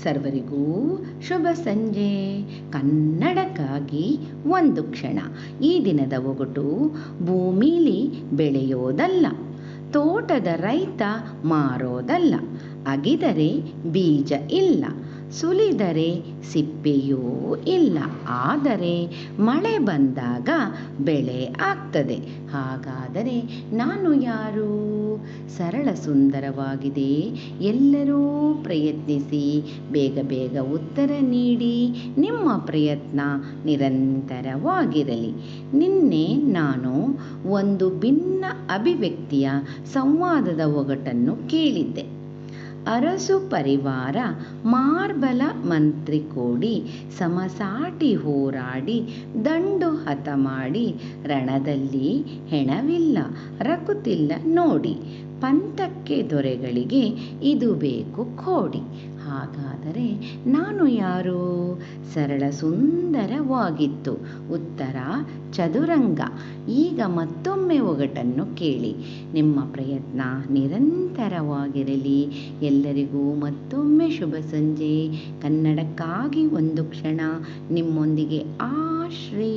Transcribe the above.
ಸರ್ವರಿಗೂ ಶುಭ ಸಂಜೆ. ಕನ್ನಡಕ್ಕಾಗಿ ಒಂದು ಕ್ಷಣ. ಈ ದಿನದ ಒಗಟು: ಭೂಮಿಲಿ ಬೆಳೆಯೋದಲ್ಲ, ತೋಟದ ರೈತ ಮಾರೋದಲ್ಲ, ಅಗಿದರೆ ಬೀಜ ಇಲ್ಲ, ಸುಲಿದರೆ ಸಿಪ್ಪೆಯೂ ಇಲ್ಲ, ಆದರೆ ಮಳೆ ಬಂದಾಗ ಬೆಳೆ ಆಗ್ತದೆ. ಹಾಗಾದರೆ ನಾನು ಯಾರು? ಸರಳ ಸುಂದರವಾಗಿದೆ. ಎಲ್ಲರೂ ಪ್ರಯತ್ನಿಸಿ. ಬೇಗ ಬೇಗ ಉತ್ತರ ನೀಡಿ. ನಿಮ್ಮ ಪ್ರಯತ್ನ ನಿರಂತರವಾಗಿರಲಿ. ನಿನ್ನೆ ನಾನು ಒಂದು ಭಿನ್ನ ಅಭಿವ್ಯಕ್ತಿಯ ಸಂವಾದದ ಒಗಟನ್ನು ಕೇಳಿದ್ದೆ. ಅರಸು ಪರಿವಾರ ಮಾರ್ಬಲ ಮಂತ್ರಿ ಕೂಡಿ ಸಮಸಾಟಿ ಹೋರಾಡಿ ದಂಡು ಹತ ಮಾಡಿ ರಣದಲ್ಲಿ ಹೆಣವಿಲ್ಲ ರಕುತಿಲ್ಲ ನೋಡಿ, ಪಂಥಕ್ಕೆ ದೊರೆಗಳಿಗೆ ಇದು ಬೇಕು ಕೋಡಿ. ಹಾಗಾದರೆ ನಾನು ಯಾರು? ಸರಳ ಸುಂದರವಾಗಿತ್ತು. ಉತ್ತರ ಚದುರಂಗ. ಈಗ ಮತ್ತೊಮ್ಮೆ ಒಗಟನ್ನು ಕೇಳಿ. ನಿಮ್ಮ ಪ್ರಯತ್ನ ನಿರಂತರವಾಗಿರಲಿ. ಎಲ್ಲರಿಗೂ ಮತ್ತೊಮ್ಮೆ ಶುಭ ಸಂಜೆ. ಕನ್ನಡಕ್ಕಾಗಿ ಒಂದು ಕ್ಷಣ. ನಿಮ್ಮೊಂದಿಗೆ ಆಶ್ರೀ.